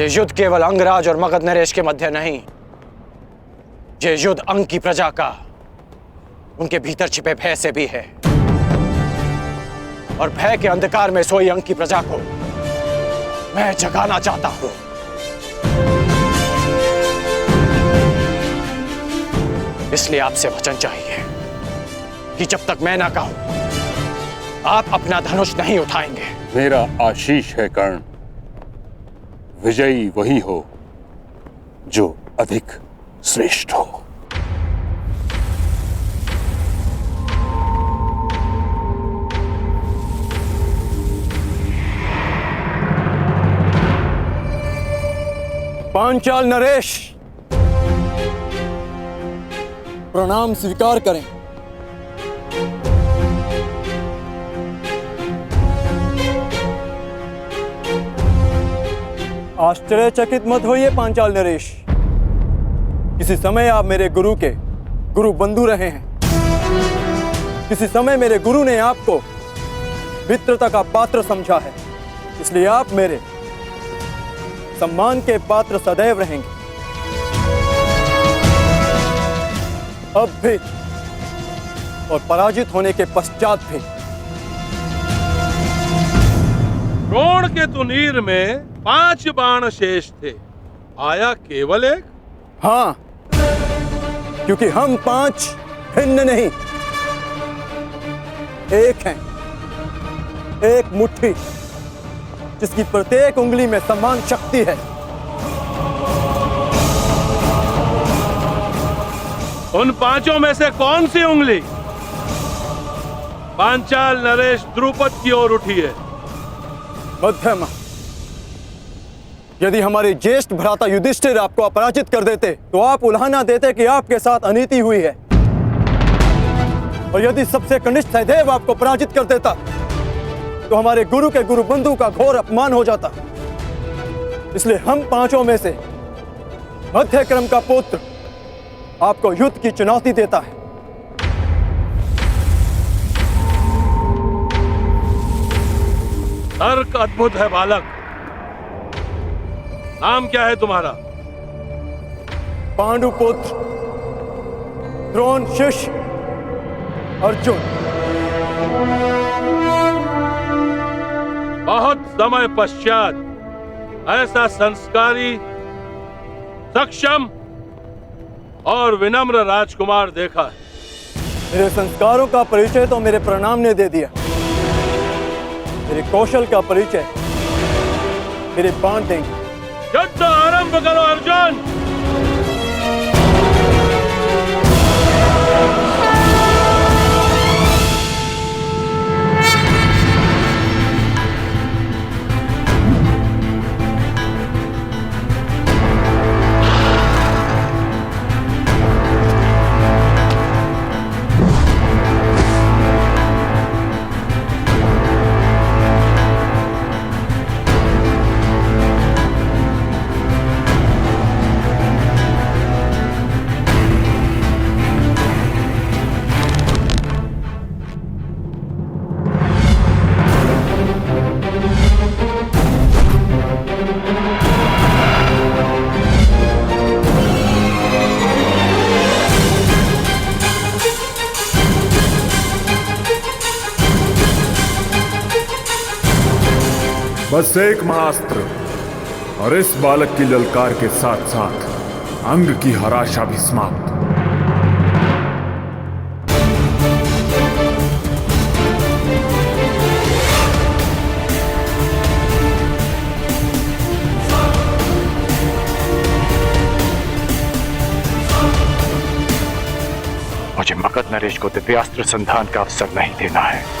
ये युद्ध केवल अंगराज और मगध नरेश के मध्य नहीं, ये युद्ध अंग की प्रजा का, उनके भीतर छिपे भय से भी है। और भय के अंधकार में सोई अंग की प्रजा को मैं जगाना चाहता हूं। इसलिए आपसे वचन चाहिए कि जब तक मैं ना कहूं, आप अपना धनुष नहीं उठाएंगे। मेरा आशीष है कर्ण, विजयी वही हो जो अधिक श्रेष्ठ हो। पांचाल नरेश, प्रणाम स्वीकार करें। आश्चर्यचकित मत होइए पांचाल नरेश, किसी समय आप मेरे गुरु के गुरु बंधु रहे हैं। किसी समय मेरे गुरु ने आपको मित्रता का पात्र समझा है, इसलिए आप मेरे सम्मान के पात्र सदैव रहेंगे। अब भी और पराजित होने के पश्चात भी। द्रोण के तुनीर में 5 बाण शेष थे, आया केवल एक। हाँ, क्योंकि हम 5 भिन्न नहीं, एक हैं, एक मुट्ठी जिसकी प्रत्येक उंगली में समान शक्ति है। उन 5 में से कौन सी उंगली? पांचाल नरेश द्रुपद की ओर उठी है। मध्यमा, यदि हमारे ज्येष्ठ भ्राता युधिष्ठिर आपको अपराजित कर देते तो आप उल्हाना देते कि आपके साथ अनीति हुई है, और यदि सबसे कनिष्ठ सहदेव आपको पराजित कर देता तो हमारे गुरु के गुरु बंधु का घोर अपमान हो जाता। इसलिए हम 5 में से मध्य क्रम का पुत्र आपको युद्ध की चुनौती देता है। तर्क अद्भुत है बालक। नाम क्या है तुम्हारा? पांडुपुत्र, द्रोण शिष्य, अर्जुन। बहुत समय पश्चात ऐसा संस्कारी, सक्षम और विनम्र राजकुमार देखा है। मेरे संस्कारों का परिचय तो मेरे प्रणाम ने दे दिया, मेरे कौशल का परिचय मेरे बाण देंगे। युद्ध आरंभ करो अर्जुन। बस एक महाअस्त्र और इस बालक की ललकार के साथ साथ अंग की हराशा भी समाप्त। मुझे मगध नरेश को दिव्यास्त्र संधान का अवसर नहीं देना है।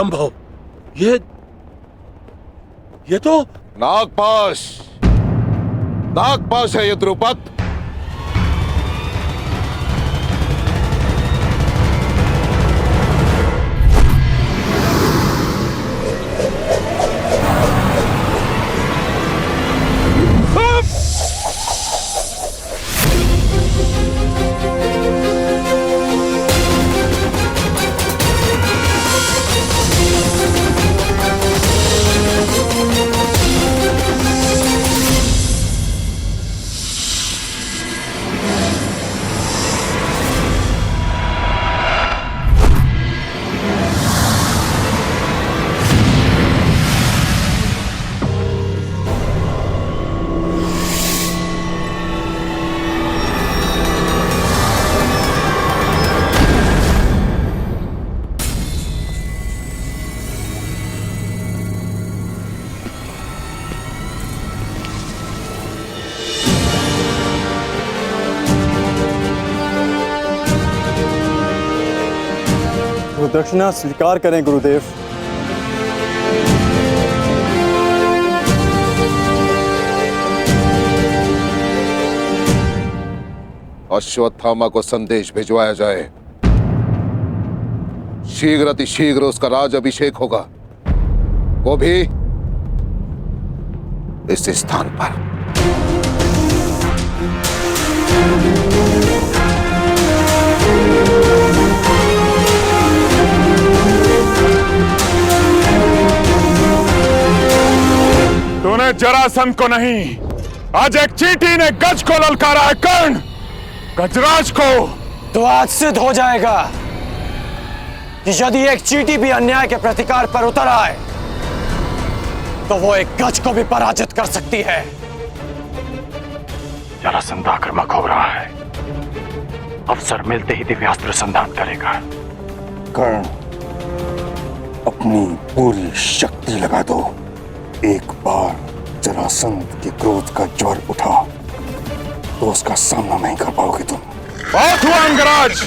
असंभव। ये तो नागपाश, नागपाश है ये द्रुपद। वो दक्षिणा स्वीकार करें गुरुदेव। अश्वत्थामा को संदेश भिजवाया जाए। शीघ्र अतिशीघ्र उसका राज अभिषेक होगा, वो भी इस स्थान पर। तूने जरासंध को नहीं, आज एक चींटी ने गज को ललकारा है। कर्ण, गजराज को तो आज सिद्ध हो जाएगा कि यदि एक चींटी भी अन्याय के प्रतिकार पर उतर आए तो वो एक गज को भी पराजित कर सकती है। जरासंध आक्रामक हो रहा है, अवसर मिलते ही दिव्यास्त्र संधान करेगा। कर्ण, अपनी पूरी शक्ति लगा दो। एक बार जरासंध के क्रोध का ज्वर उठा तो उसका सामना नहीं कर पाओगे तुम। बहुत हुआ अंगराज,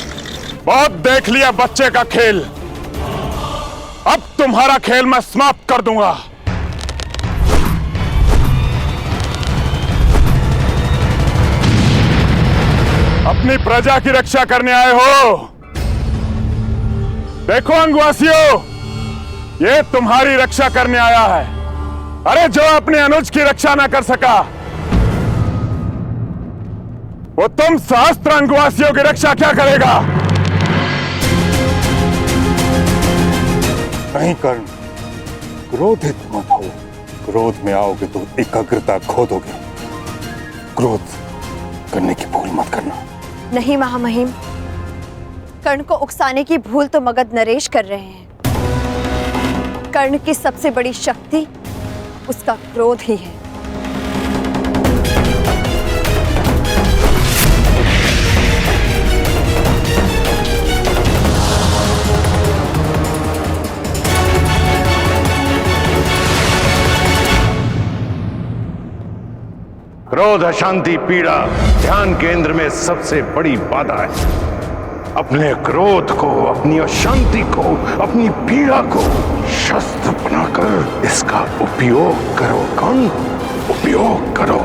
बहुत देख लिया बच्चे का खेल। अब तुम्हारा खेल मैं समाप्त कर दूंगा। अपनी प्रजा की रक्षा करने आए हो। देखो अंगवासियों, ये तुम्हारी रक्षा करने आया है। अरे जो अपने अनुज की रक्षा ना कर सका, वो तुम सहस्त्र अंगवासियों की रक्षा क्या करेगा? नहीं कर्ण, क्रोधित मत हो। क्रोध में आओगे तो एकाग्रता खो दोगे। क्रोध करने की भूल मत करना। नहीं महामहिम, कर्ण को उकसाने की भूल तो मगध नरेश कर रहे हैं। कर्ण की सबसे बड़ी शक्ति उसका क्रोध ही है। क्रोध, अशांति, पीड़ा ध्यान केंद्र में सबसे बड़ी बाधा है। अपने क्रोध को, अपनी अशांति को, अपनी पीड़ा को शस्त्र बनाकर इसका उपयोग करो। कर्ण, उपयोग करो।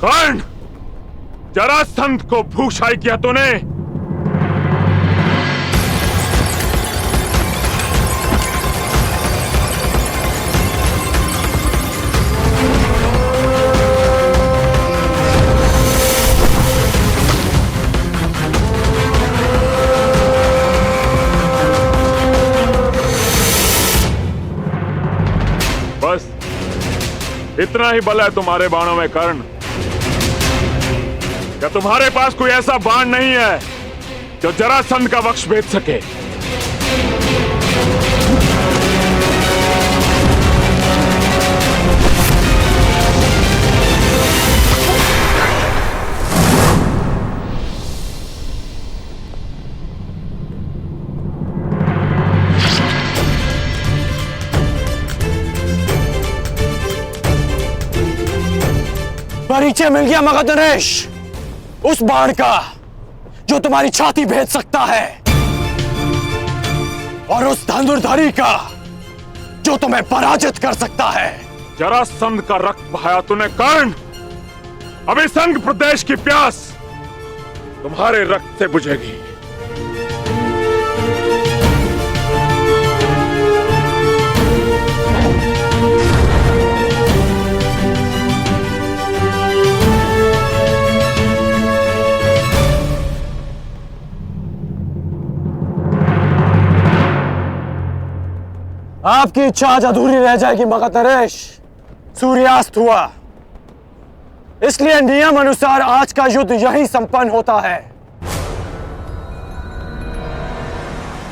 कर्ण, जरासंध को भूषाई किया तूने। बस इतना ही बल है तुम्हारे बाणों में कर्ण। क्या तुम्हारे पास कोई ऐसा बाण नहीं है जो जरासंध का वक्ष भेद सके? परिचय मिल गया मगध नरेश, उस बाण का जो तुम्हारी छाती भेद सकता है, और उस धनुर्धारी का जो तुम्हें पराजित कर सकता है। जरासंध का रक्त बहाया तूने कर्ण। अभी संग प्रदेश की प्यास तुम्हारे रक्त से बुझेगी। आपकी इच्छा आज अधूरी रह जाएगी मगध नरेश। सूर्यास्त हुआ, इसलिए नियम अनुसार आज का युद्ध यहीं संपन्न होता है।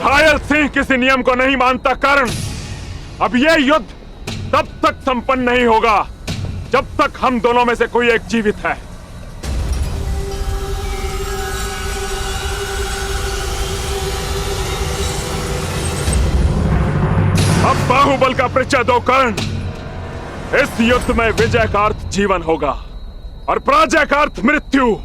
घायल सिंह किसी नियम को नहीं मानता कर्ण। अब यह युद्ध तब तक संपन्न नहीं होगा जब तक हम दोनों में से कोई एक जीवित है। अब बाहुबल का परिचय दो कर्ण। इस युद्ध में विजय का अर्थ जीवन होगा और पराजय का अर्थ मृत्यु।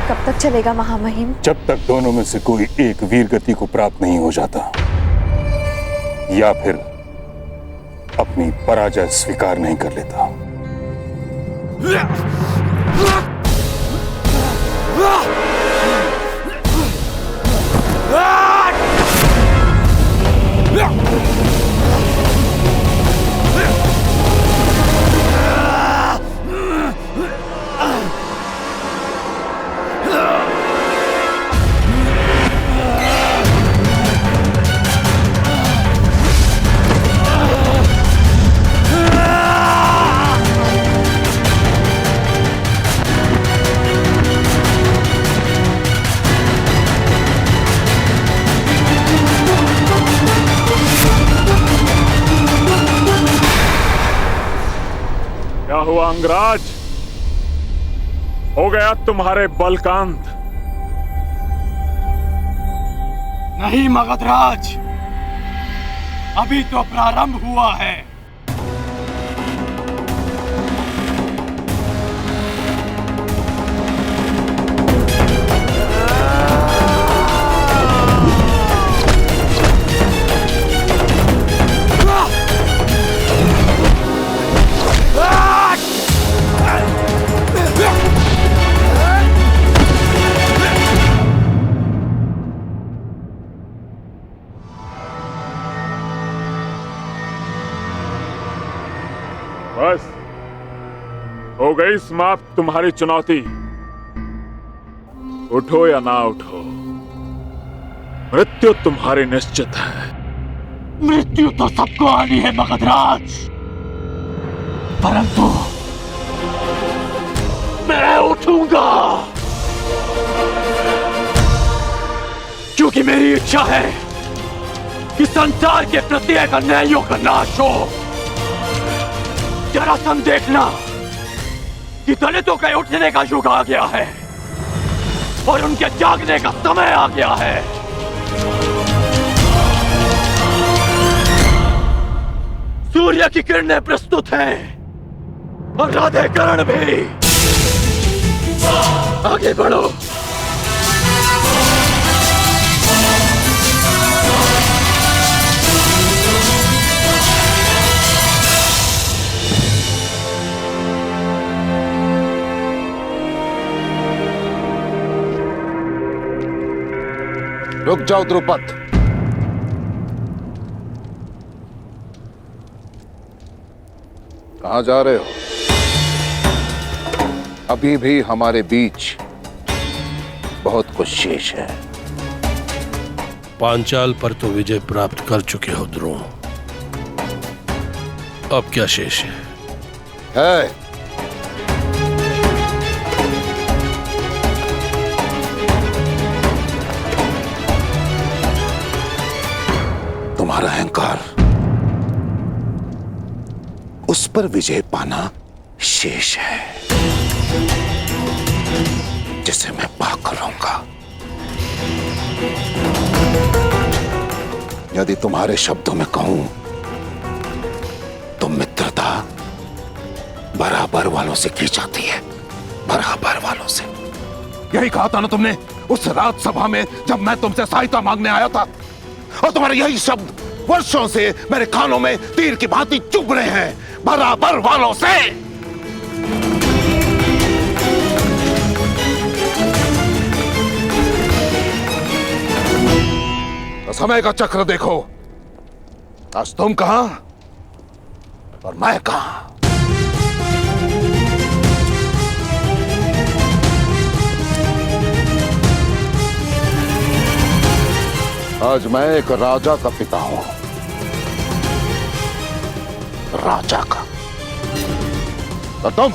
कब तक चलेगा महामहिम? जब तक दोनों में से कोई एक वीर गति को प्राप्त नहीं हो जाता। या फिर अपनी पराजय स्वीकार नहीं कर लेता। क्या हुआ अंगराज? हो गया तुम्हारे बल का अंत? नहीं मगधराज, अभी तो प्रारंभ हुआ है। बस हो गई समाप्त तुम्हारी चुनौती। उठो या ना उठो, मृत्यु तुम्हारी निश्चित है। मृत्यु तो सबको आनी है मगधराज, परंतु मैं उठूंगा, क्योंकि मेरी इच्छा है कि संसार के प्रत्येक अन्यायों का नाश हो। जरासंध देखना कि दलितों के उठने का युग आ गया है और उनके जागने का समय आ गया है। सूर्य की किरणें प्रस्तुत हैं और राधे कर्ण भी। आगे बढ़ो। रुक जाओ द्रुपद। कहां जा रहे हो? अभी भी हमारे बीच बहुत कुछ शेष है। पांचाल पर तो विजय प्राप्त कर चुके हो द्रोण, अब क्या शेष है? तुम्हारा अहंकार, उस पर विजय पाना शेष है, जिसे मैं पाकर रहूंगा। यदि तुम्हारे शब्दों में कहूं तो मित्रता बराबर वालों से की जाती है, बराबर वालों से। यही कहा था ना तुमने उस रात सभा में जब मैं तुमसे सहायता मांगने आया था, और तुम्हारे यही शब्द वर्षों से मेरे कानों में तीर की भांति चुभ रहे हैं, बराबर वालों से। तो समय का चक्र देखो, आज तुम कहां और मैं कहां। आज मैं एक राजा का पिता हूं, राजा का। और तुम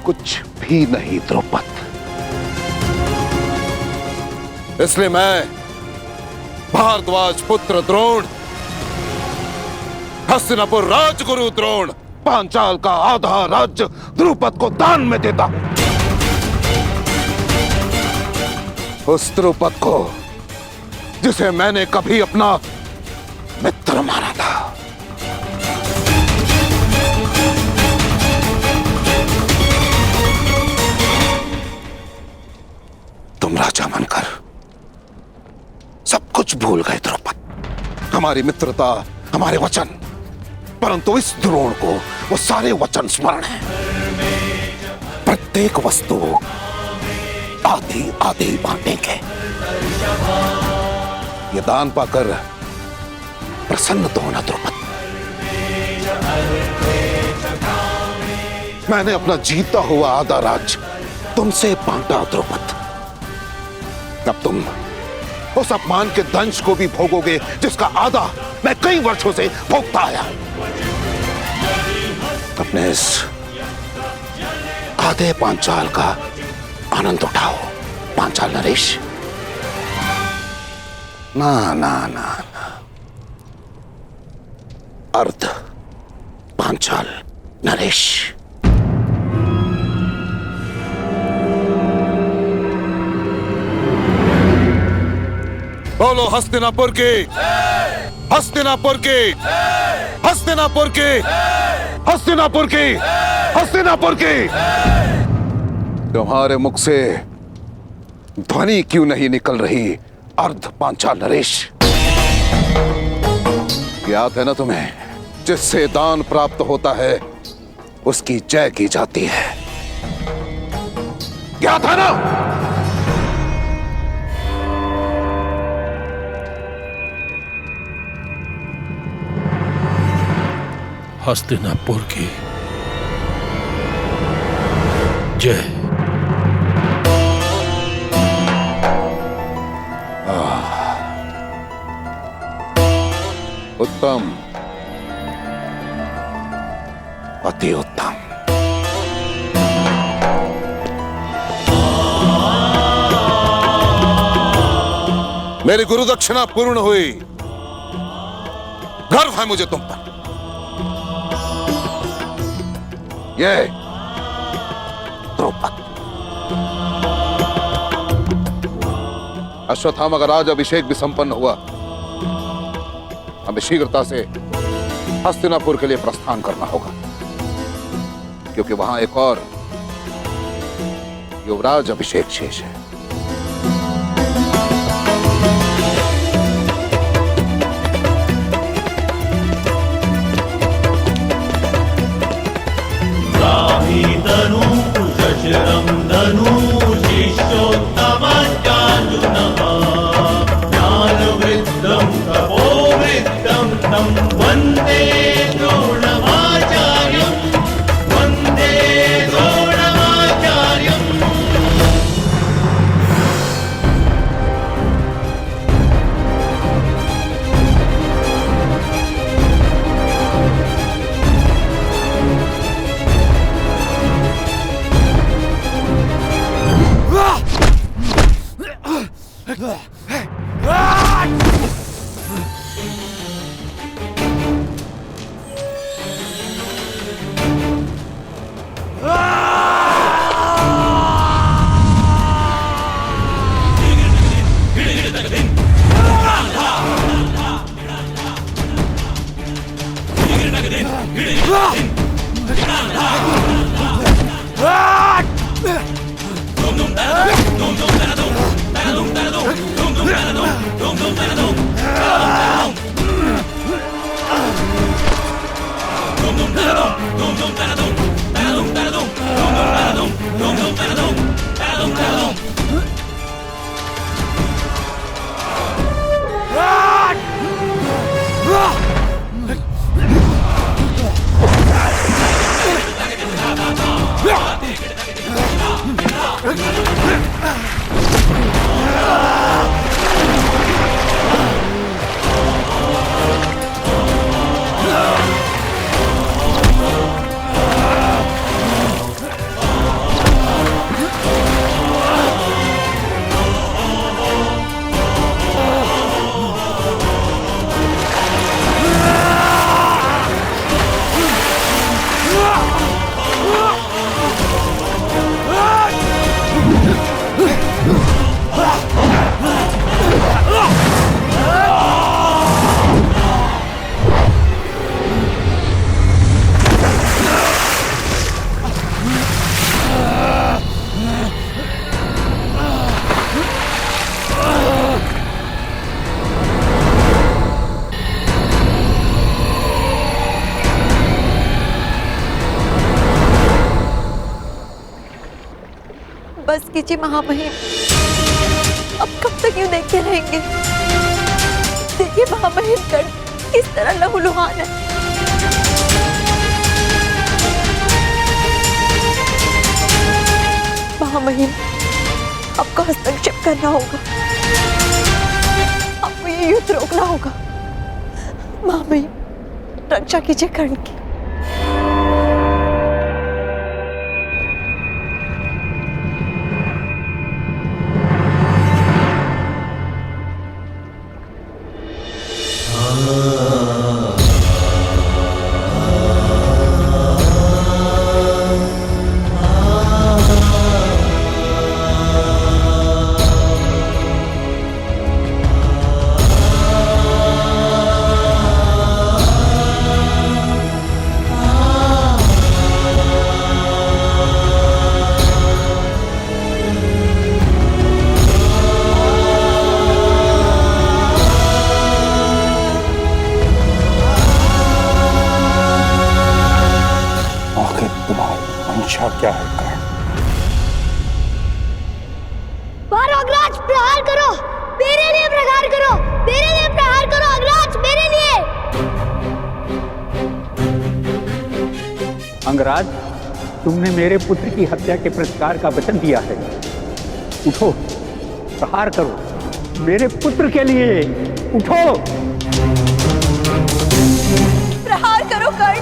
कुछ भी नहीं द्रुपद। इसलिए मैं भारद्वाज पुत्र द्रोण, हस्तिनापुर राजगुरु द्रोण, पांचाल का आधा राज्य द्रुपद को दान में देता हूं। उस द्रुपद को जिसे मैंने कभी अपना मित्र माना था। राजा बनकर सब कुछ भूल गए द्रौपद। हमारी मित्रता, हमारे वचन, परंतु इस द्रोण को वो सारे वचन स्मरण है। प्रत्येक वस्तु आधी आधी बांटेंगे। ये दान पाकर प्रसन्न तो होना द्रौपद। मैंने अपना जीता हुआ आधा राज्य तुमसे बांटा द्रौपद। अब तुम उस अपमान के दंश को भी भोगोगे जिसका आधा मैं कई वर्षों से भोगता आया। अपने इस आधे पांचाल का आनंद उठाओ पांचाल नरेश। ना ना ना ना, अर्ध पांचाल नरेश। बोलो हस्तिनापुर की, हस्तिनापुर की, हस्तिनापुर की, हस्तिनापुर की, हस्तिनापुर की। तुम्हारे मुख से ध्वनि क्यों नहीं निकल रही अर्ध पांचाल नरेश? याद है ना तुम्हें, जिससे दान प्राप्त होता है उसकी जय की जाती है। याद है ना? हस्तिनापुर की जय। उत्तम, अति उत्तम। मेरी गुरु दक्षिणा पूर्ण हुई। गर्व है मुझे तुम पर। ये द्रौपद, अश्वत्थामा का राज अभिषेक भी संपन्न हुआ। हमें शीघ्रता से हस्तिनापुर के लिए प्रस्थान करना होगा, क्योंकि वहां एक और युवराज अभिषेक शेष है। बस कीजिए महामहिम। अब कब तक यूं देखते रहेंगे? देखिए महामहिम कर्ण किस तरह लहूलुहान है। महामहिम, आपको हस्तक्षेप करना होगा, आपको ये युद्ध रोकना होगा। महामहिम, रक्षा कीजिए कर्ण की। क्या है कर्ण? मारो अग्रराज, प्रहार करो, मेरे लिए प्रहार करो, मेरे लिए प्रहार करो अग्रराज, मेरे लिए। अंगराज, तुमने मेरे पुत्र की हत्या के प्रतिकार का वचन दिया है। उठो, प्रहार करो मेरे पुत्र के लिए। उठो, प्रहार करो कर्ण,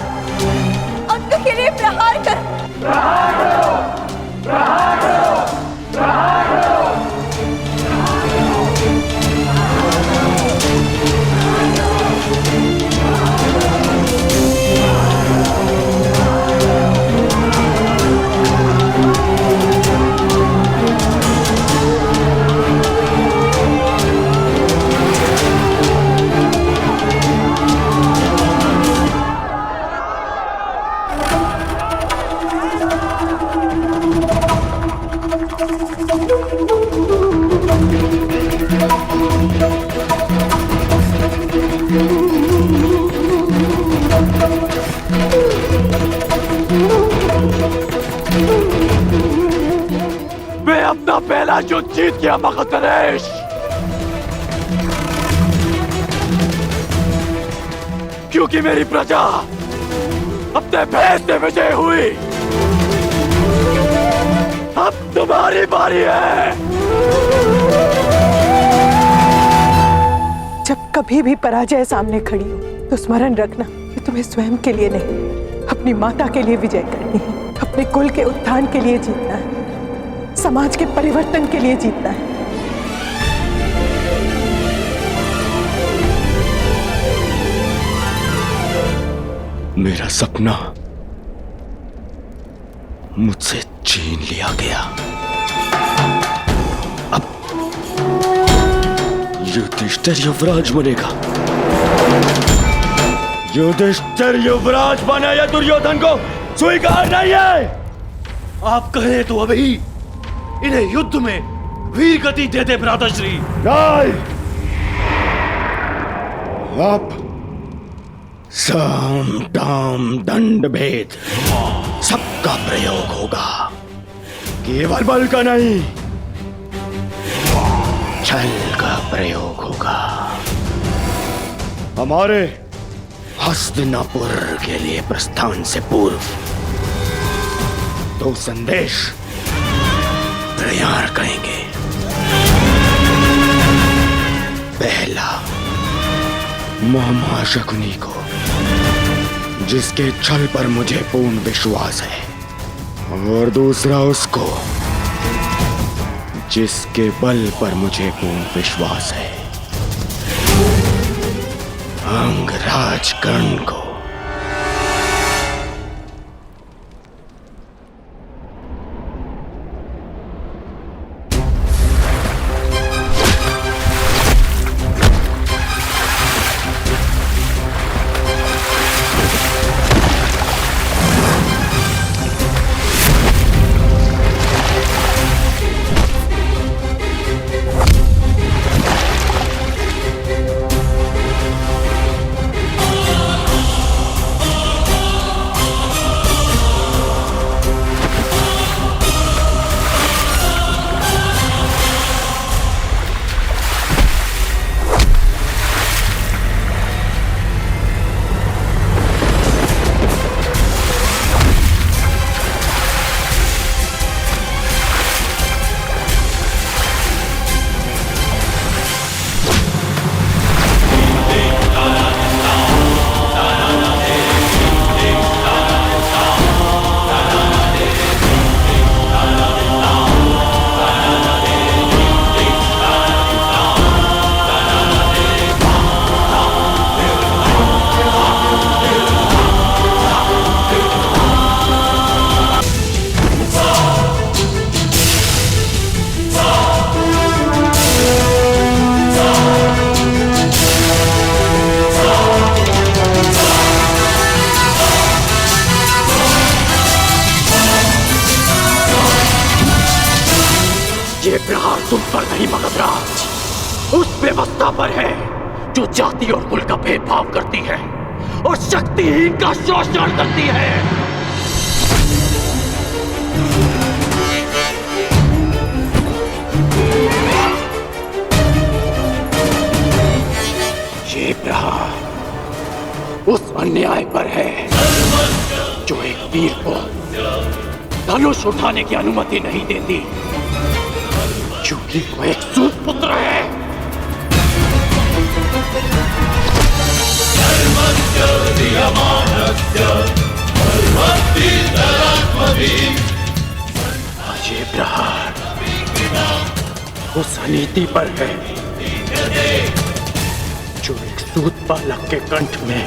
अंक के लिए प्रहार करो। प्रहार करो, प्रहार करो, प्रहार करो। मैं अपना पहला युद्ध जीत गया मगधनरेश। क्योंकि मेरी प्रजा अपने भेद से विजय हुई। अब तुम्हारी बारी है। जब कभी भी पराजय सामने खड़ी हो तो स्मरण रखना कि तुम्हें स्वयं के लिए नहीं, अपनी माता के लिए विजय करनी है, अपने कुल के उत्थान के लिए जीतना है, समाज के परिवर्तन के लिए जीतना है। मेरा सपना मुझसे छीन लिया गया। अब युधिष्ठिर युवराज बनेगा। युधिष्ठिर युवराज बने या दुर्योधन को स्वीकार नहीं है। आप कहें तो अभी इन्हें युद्ध में वीर गति दे दे भ्राताश्री। नहीं, अब साम दाम दंड भेद सबका प्रयोग होगा। केवल बल का नहीं, छल का प्रयोग होगा। हमारे हस्तिनापुर के लिए प्रस्थान से पूर्व 2 संदेश तैयार करेंगे। पहला, मामा शकुनी को, जिसके छल पर मुझे पूर्ण विश्वास है, और दूसरा उसको जिसके बल पर मुझे पूर्ण विश्वास है, अंगराज कर्ण को। ये प्रहार तुम पर नहीं मगधराज, उस व्यवस्था पर है जो जाति और कुल का भेदभाव करती है और शक्तिहीन का शोषण करती है। ये प्रहार उस अन्याय पर है जो एक वीर को धनुष उठाने की अनुमति नहीं देती, क्योंकि वो एक सूत पुत्र है। ये प्रहार उस अनीति पर है जो एक सूत बालक के कंठ में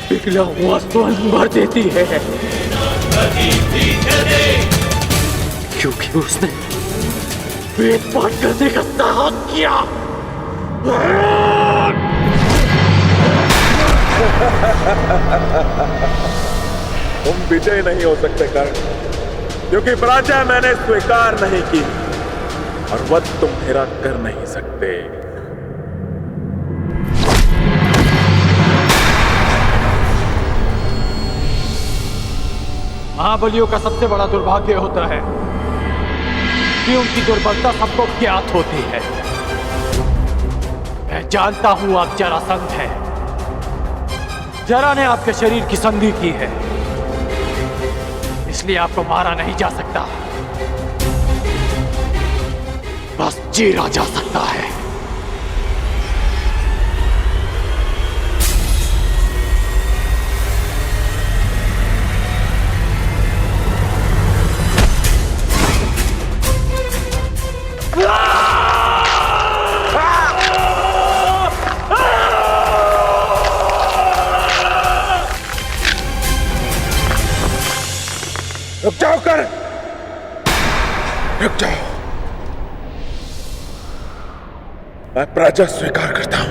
पिघला हुआ स्वर्ण भर देती है, क्योंकि उसने वेद पाठ करने का साहस किया। तुम विजय नहीं हो सकते कर्ण, क्योंकि पराजय मैंने स्वीकार नहीं की और वध तुम मेरा कर नहीं सकते। महाबलियों का सबसे बड़ा दुर्भाग्य होता है कि उनकी दुर्बलता सबको ज्ञात होती है। मैं जानता हूं आप जरासंध हैं। जरा ने आपके शरीर की संधि की है, इसलिए आपको मारा नहीं जा सकता, बस चीरा जा सकता है। रुक जाओ कर्ण, रुक जाओ। मैं पराजय स्वीकार करता हूं।